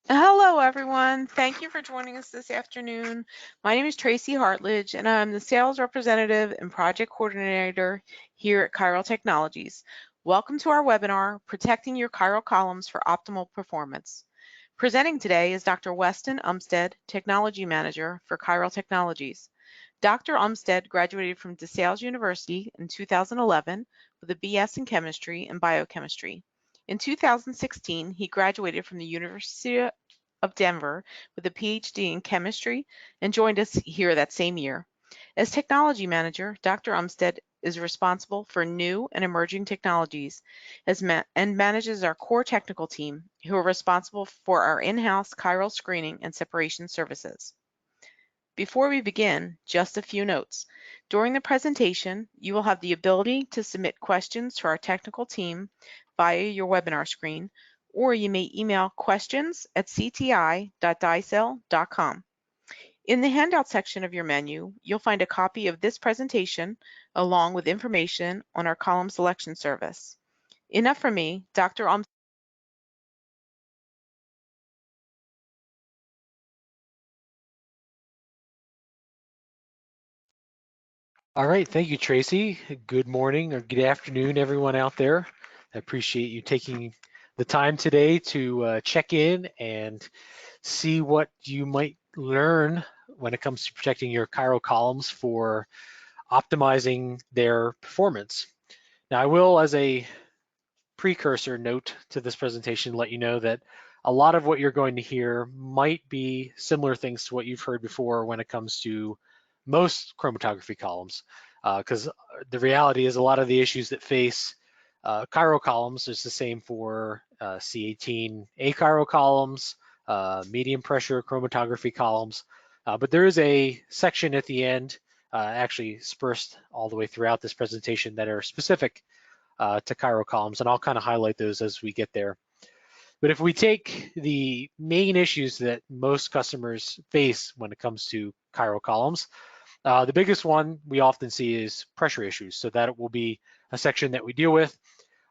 Hello, everyone. Thank you for joining us this afternoon. My name is Tracy Hartledge, and I'm the sales representative and project coordinator here at Chiral Technologies. Welcome to our webinar, Protecting Your Chiral Columns for Optimal Performance. Presenting today is Dr. Weston Umstead, Technology Manager for Chiral Technologies. Dr. Umstead graduated from DeSales University in 2011 with a BS in Chemistry and Biochemistry. In 2016, he graduated from the University of Denver with a PhD in chemistry and joined us here that same year. As technology manager, Dr. Umstead is responsible for new and emerging technologies and manages our core technical team, who are responsible for our in-house chiral screening and separation services. Before we begin, just a few notes. During the presentation, you will have the ability to submit questions to our technical team via your webinar screen, or you may email questions@cti.dicel.com. In the handout section of your menu, you'll find a copy of this presentation along with information on our column selection service. Enough from me, Dr. All right, thank you, Tracy. Good morning or good afternoon, everyone out there. I appreciate you taking the time today to check in and see what you might learn when it comes to protecting your chiral columns for optimizing their performance. Now, I will, as a precursor note to this presentation, let you know that a lot of what you're going to hear might be similar things to what you've heard before when it comes to most chromatography columns, because the reality is a lot of the issues that face chiral columns is the same for C18A chiral columns, medium pressure chromatography columns, but there is a section at the end, actually dispersed all the way throughout this presentation, that are specific to chiral columns, and I'll kind of highlight those as we get there. But if we take the main issues that most customers face when it comes to chiral columns, the biggest one we often see is pressure issues. So that will be a section that we deal with.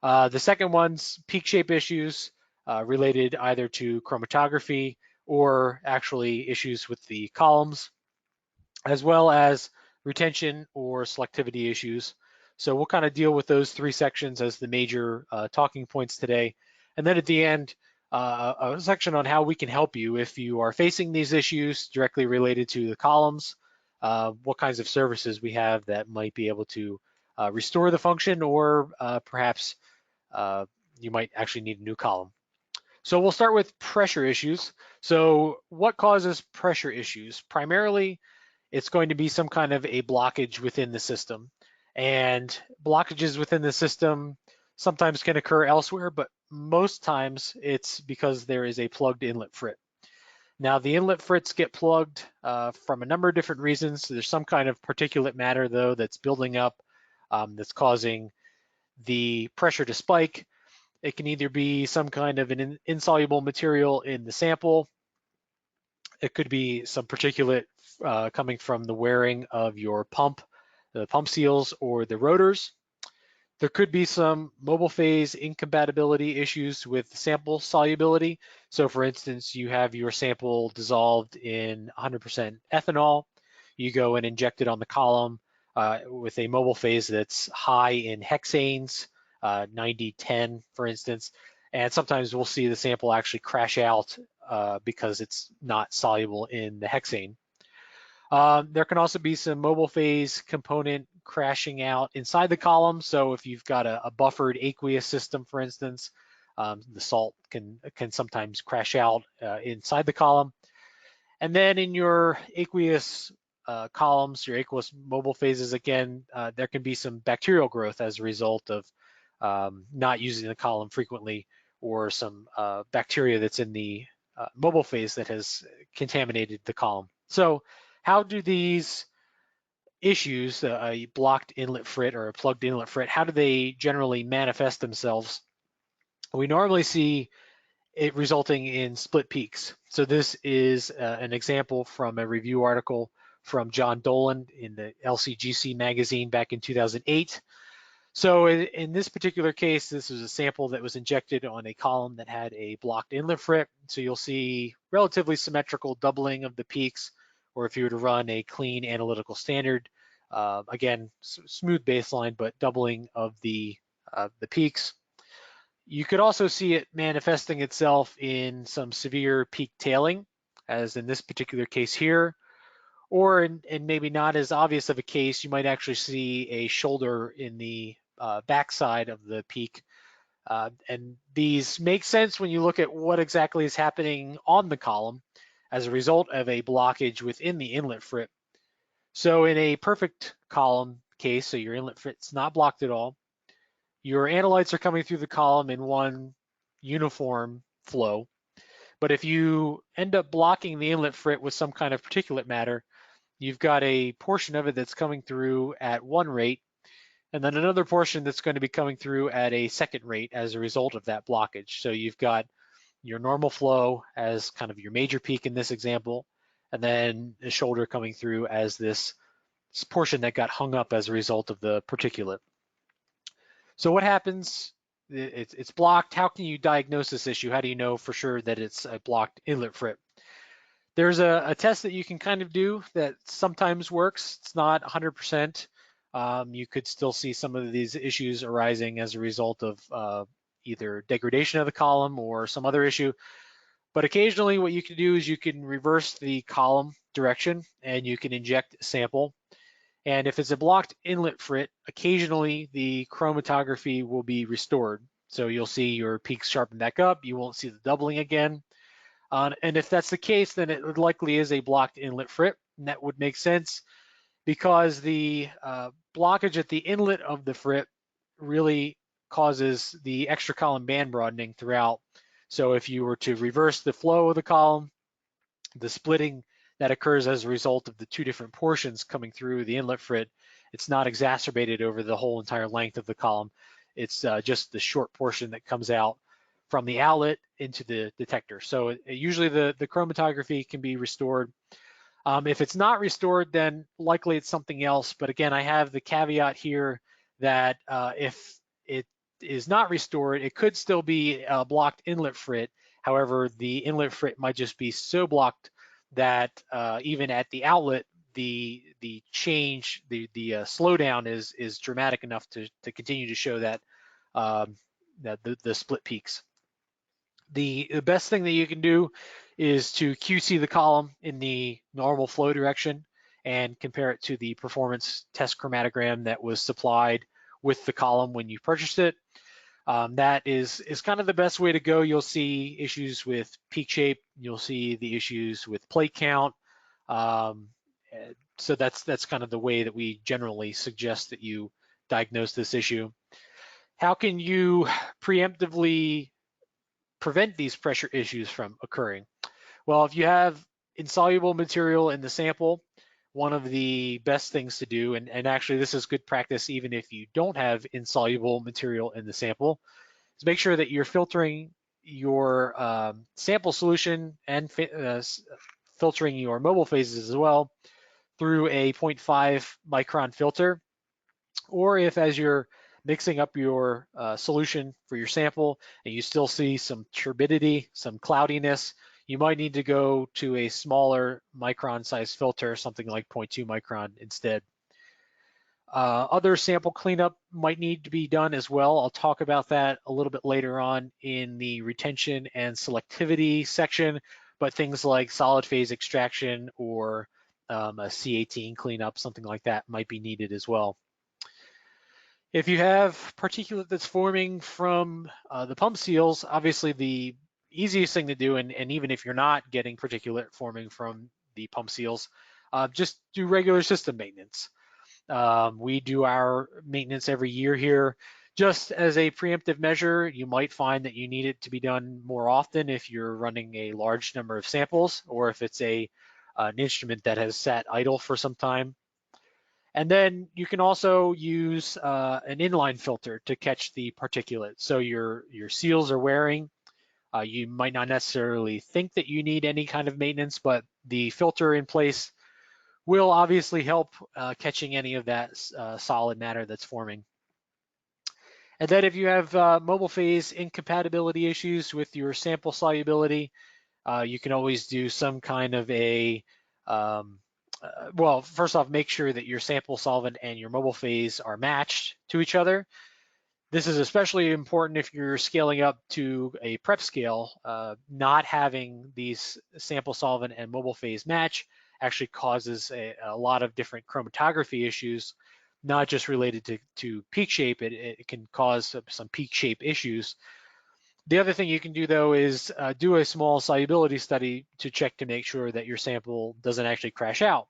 The second one's peak shape issues related either to chromatography or actually issues with the columns, as well as retention or selectivity issues. So we'll kind of deal with those three sections as the major talking points today. And then at the end, a section on how we can help you if you are facing these issues directly related to the columns, what kinds of services we have that might be able to restore the function, or perhaps you might actually need a new column. So we'll start with pressure issues. So what causes pressure issues? Primarily, it's going to be some kind of a blockage within the system. And blockages within the system sometimes can occur elsewhere, but most times it's because there is a plugged inlet frit. Now, the inlet frits get plugged from a number of different reasons. There's some kind of particulate matter, though, that's building up that's causing the pressure to spike. It can either be some kind of an insoluble material in the sample. It could be some particulate coming from the wearing of your pump, the pump seals, or the rotors. There could be some mobile phase incompatibility issues with sample solubility. So for instance, you have your sample dissolved in 100% ethanol. You go and inject it on the column with a mobile phase that's high in hexanes, 90-10, for instance. And sometimes we'll see the sample actually crash out because it's not soluble in the hexane. There can also be some mobile phase component crashing out inside the column. So if you've got a buffered aqueous system, for instance, the salt can sometimes crash out inside the column. And then in your aqueous columns, your aqueous mobile phases, again, there can be some bacterial growth as a result of not using the column frequently, or some bacteria that's in the mobile phase that has contaminated the column. So how do these issues, a blocked inlet frit or a plugged inlet frit, how do they generally manifest themselves? We normally see it resulting in split peaks. So this is an example from a review article from John Dolan in the LCGC magazine back in 2008. So in this particular case, this was a sample that was injected on a column that had a blocked inlet frit. So you'll see relatively symmetrical doubling of the peaks, or if you were to run a clean analytical standard, again, smooth baseline, but doubling of the peaks. You could also see it manifesting itself in some severe peak tailing, as in this particular case here, or in maybe not as obvious of a case, you might actually see a shoulder in the backside of the peak. And these make sense when you look at what exactly is happening on the column as a result of a blockage within the inlet frit. So in a perfect column case, so your inlet frit's not blocked at all, your analytes are coming through the column in one uniform flow. But if you end up blocking the inlet frit with some kind of particulate matter, you've got a portion of it that's coming through at one rate, and then another portion that's going to be coming through at a second rate as a result of that blockage. So you've got your normal flow as kind of your major peak in this example, and then the shoulder coming through as this portion that got hung up as a result of the particulate. So what happens? It's blocked. How can you diagnose this issue? How do you know for sure that it's a blocked inlet frit? There's a test that you can kind of do that sometimes works. It's not 100%. You could still see some of these issues arising as a result of either degradation of the column or some other issue. But occasionally what you can do is you can reverse the column direction and you can inject a sample. And if it's a blocked inlet frit, occasionally the chromatography will be restored. So you'll see your peaks sharpen back up. You won't see the doubling again. And if that's the case, then it likely is a blocked inlet frit, and that would make sense because the blockage at the inlet of the frit really causes the extra column band broadening throughout. So if you were to reverse the flow of the column, the splitting that occurs as a result of the two different portions coming through the inlet frit, it's not exacerbated over the whole entire length of the column. It's just the short portion that comes out from the outlet into the detector. So usually the chromatography can be restored. If it's not restored, then likely it's something else. But again, I have the caveat here that if it is not restored, it could still be a blocked inlet frit. However, the inlet frit might just be so blocked that even at the outlet, the change, the slowdown is dramatic enough to continue to show that that the split peaks. The best thing that you can do is to QC the column in the normal flow direction and compare it to the performance test chromatogram that was supplied with the column when you purchased it. That is kind of the best way to go. You'll see issues with peak shape. You'll see the issues with plate count. So that's kind of the way that we generally suggest that you diagnose this issue. How can you preemptively prevent these pressure issues from occurring? Well, if you have insoluble material in the sample, one of the best things to do, and actually this is good practice even if you don't have insoluble material in the sample, is make sure that you're filtering your sample solution and filtering your mobile phases as well through a 0.5 micron filter. Or if as you're mixing up your solution for your sample and you still see some turbidity, some cloudiness, you might need to go to a smaller micron size filter, something like 0.2 micron instead. Other sample cleanup might need to be done as well. I'll talk about that a little bit later on in the retention and selectivity section, but things like solid phase extraction or a C18 cleanup, something like that might be needed as well. If you have particulate that's forming from the pump seals, obviously the easiest thing to do, and even if you're not getting particulate forming from the pump seals, just do regular system maintenance. We do our maintenance every year here. Just as a preemptive measure, you might find that you need it to be done more often if you're running a large number of samples or if it's an instrument that has sat idle for some time. And then you can also use an inline filter to catch the particulate. So your seals are wearing. You might not necessarily think that you need any kind of maintenance, but the filter in place will obviously help catching any of that solid matter that's forming. And then if you have mobile phase incompatibility issues with your sample solubility, you can always do some kind of a, um, well, first off, make sure that your sample solvent and your mobile phase are matched to each other. This is especially important if you're scaling up to a prep scale. Not having these sample solvent and mobile phase match actually causes a lot of different chromatography issues, not just related to peak shape. It can cause some peak shape issues. The other thing you can do though is do a small solubility study to check to make sure that your sample doesn't actually crash out.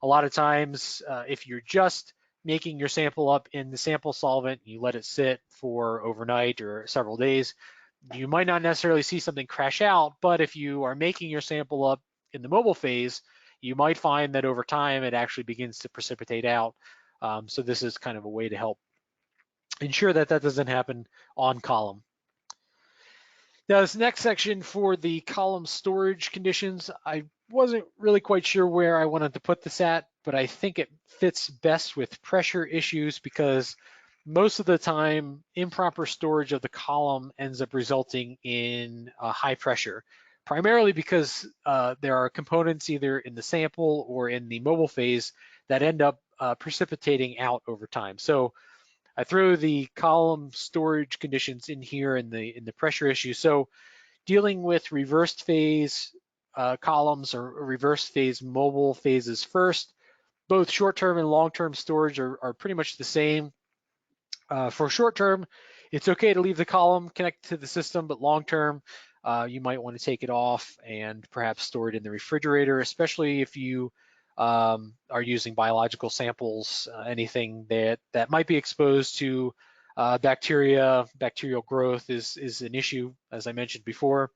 A lot of times, if you're just making your sample up in the sample solvent, you let it sit for overnight or several days, you might not necessarily see something crash out, but if you are making your sample up in the mobile phase, you might find that over time it actually begins to precipitate out. So this is kind of a way to help ensure that that doesn't happen on column. Now, this next section for the column storage conditions, I wasn't really quite sure where I wanted to put this at, but I think it fits best with pressure issues because most of the time, improper storage of the column ends up resulting in high pressure, primarily because there are components either in the sample or in the mobile phase that end up precipitating out over time. So I throw the column storage conditions in here in the pressure issue. So dealing with reversed phase columns or reverse phase mobile phases first, both short-term and long-term storage are pretty much the same. For short-term, it's okay to leave the column connected to the system, but long-term, you might want to take it off and perhaps store it in the refrigerator, especially if you are using biological samples, anything that might be exposed to bacteria. Bacterial growth is an issue, as I mentioned before.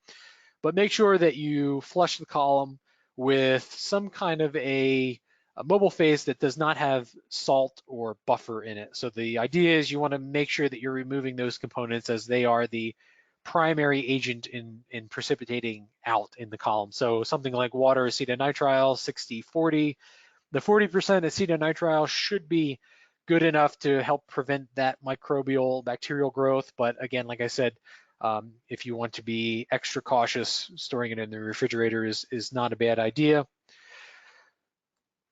But make sure that you flush the column with some kind of a mobile phase that does not have salt or buffer in it. So the idea is you want to make sure that you're removing those components as they are the primary agent in precipitating out in the column. So something like water acetonitrile, 60-40. The 40% acetonitrile should be good enough to help prevent that microbial bacterial growth. But again, like I said, if you want to be extra cautious, storing it in the refrigerator is not a bad idea.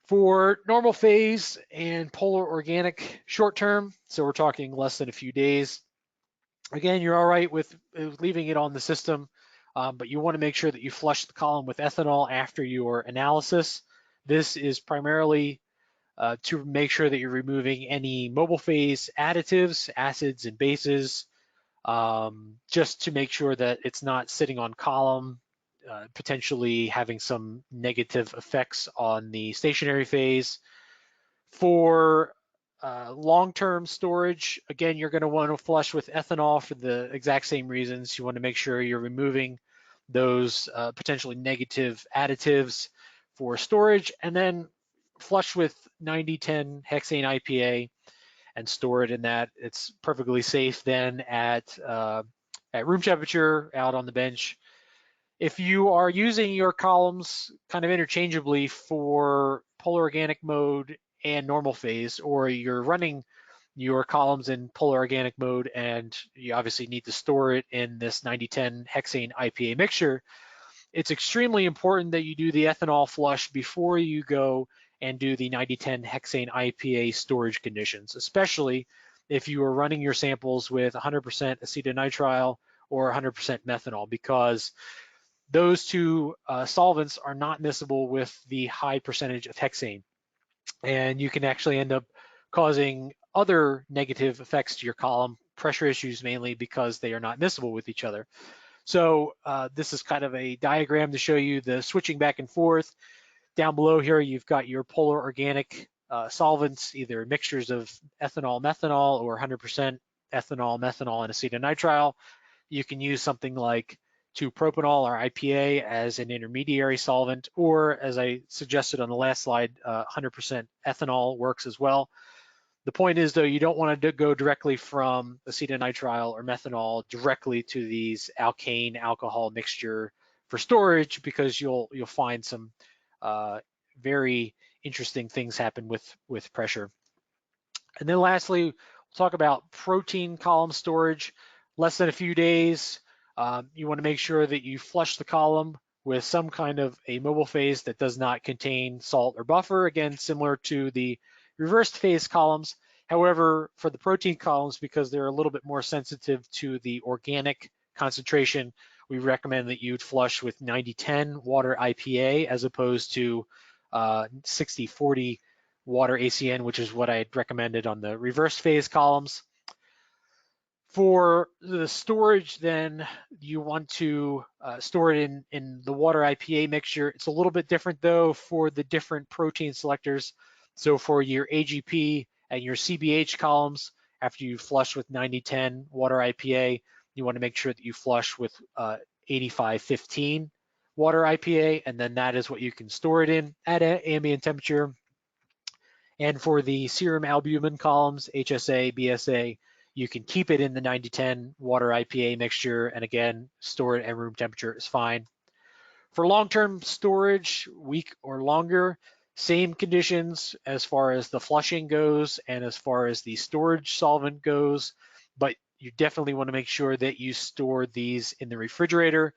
For normal phase and polar organic short term, so we're talking less than a few days, again, you're all right with leaving it on the system, but you want to make sure that you flush the column with ethanol after your analysis. This is primarily to make sure that you're removing any mobile phase additives, acids and bases, just to make sure that it's not sitting on column, potentially having some negative effects on the stationary phase. For long-term storage, again, you're going to want to flush with ethanol for the exact same reasons. You want to make sure you're removing those potentially negative additives for storage, and then flush with 9010 hexane IPA and store it in that. It's perfectly safe then at room temperature out on the bench. If you are using your columns kind of interchangeably for polar organic mode and normal phase, or you're running your columns in polar organic mode and you obviously need to store it in this 9010 hexane IPA mixture, it's extremely important that you do the ethanol flush before you go and do the 9010 hexane IPA storage conditions, especially if you are running your samples with 100% acetonitrile or 100% methanol, because those two solvents are not miscible with the high percentage of hexane. And you can actually end up causing other negative effects to your column, pressure issues mainly because they are not miscible with each other. So this is kind of a diagram to show you the switching back and forth. Down below here, you've got your polar organic solvents, either mixtures of ethanol, methanol, or 100% ethanol, methanol, and acetonitrile. You can use something like 2-propanol or IPA as an intermediary solvent, or as I suggested on the last slide, 100% ethanol works as well. The point is, though, you don't want to go directly from acetonitrile or methanol directly to these alkane alcohol mixture for storage, because you'll find some very interesting things happen with pressure. And then lastly, we'll talk about protein column storage, less than a few days. You want to make sure that you flush the column with some kind of a mobile phase that does not contain salt or buffer, again, similar to the reversed phase columns. However, for the protein columns, because they're a little bit more sensitive to the organic concentration, we recommend that you'd flush with 90-10 water IPA as opposed to 60-40 water ACN, which is what I had recommended on the reverse phase columns. For the storage, then you want to store it in the water IPA mixture. It's a little bit different though for the different protein selectors. So for your AGP and your CBH columns, after you flush with 90-10 water IPA, you want to make sure that you flush with 85-15 water IPA, and then that is what you can store it in at ambient temperature. And for the serum albumin columns, HSA, BSA, you can keep it in the 90-10 water IPA mixture, and again, store it at room temperature is fine. For long-term storage, week or longer, same conditions as far as the flushing goes and as far as the storage solvent goes, but you definitely want to make sure that you store these in the refrigerator.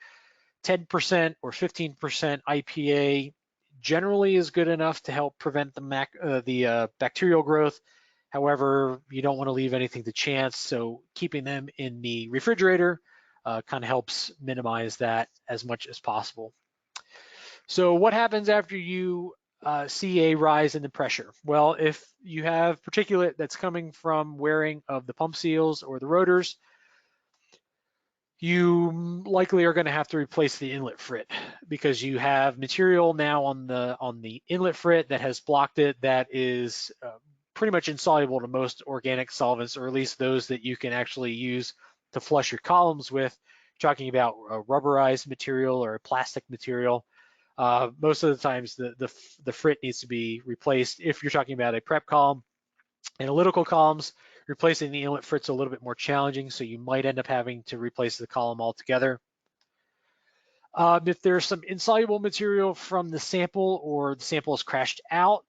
10% or 15% IPA generally is good enough to help prevent the bacterial growth. However, you don't want to leave anything to chance, so keeping them in the refrigerator kind of helps minimize that as much as possible. So what happens after you see a rise in the pressure? Well, if you have particulate that's coming from wearing of the pump seals or the rotors, you likely are going to have to replace the inlet frit because you have material now on the inlet frit that has blocked it that is pretty much insoluble to most organic solvents, or at least those that you can actually use to flush your columns with. Talking about a rubberized material or a plastic material. Most of the times the frit needs to be replaced. If you're talking about a prep column, analytical columns, replacing the inlet frit's a little bit more challenging, so you might end up having to replace the column altogether. If there's some insoluble material from the sample or the sample is crashed out,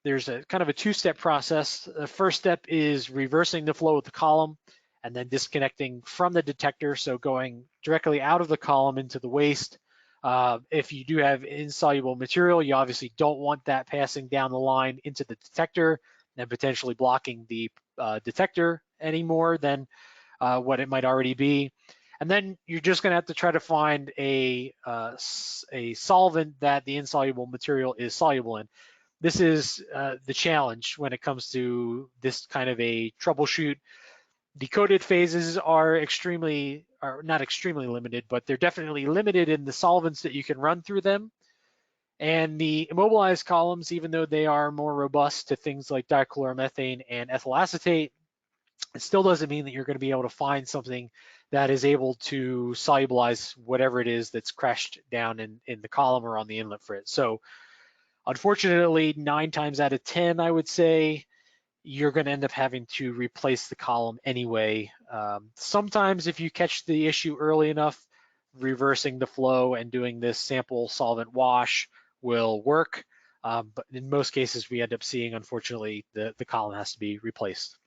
there's a kind of a two-step process. The first step is reversing the flow of the column and then disconnecting from the detector, so going directly out of the column into the waste. If you do have insoluble material, you obviously don't want that passing down the line into the detector and potentially blocking the detector any more than what it might already be. And then you're just going to have to try to find a solvent that the insoluble material is soluble in. This is the challenge when it comes to this kind of a troubleshoot. The coated phases are not extremely limited, but they're definitely limited in the solvents that you can run through them. And the immobilized columns, even though they are more robust to things like dichloromethane and ethyl acetate, it still doesn't mean that you're going to be able to find something that is able to solubilize whatever it is that's crashed down in the column or on the inlet frit. So unfortunately, 9 times out of 10, I would say, you're going to end up having to replace the column anyway. Sometimes if you catch the issue early enough, reversing the flow and doing this sample solvent wash will work. But in most cases, we end up seeing, unfortunately, the column has to be replaced.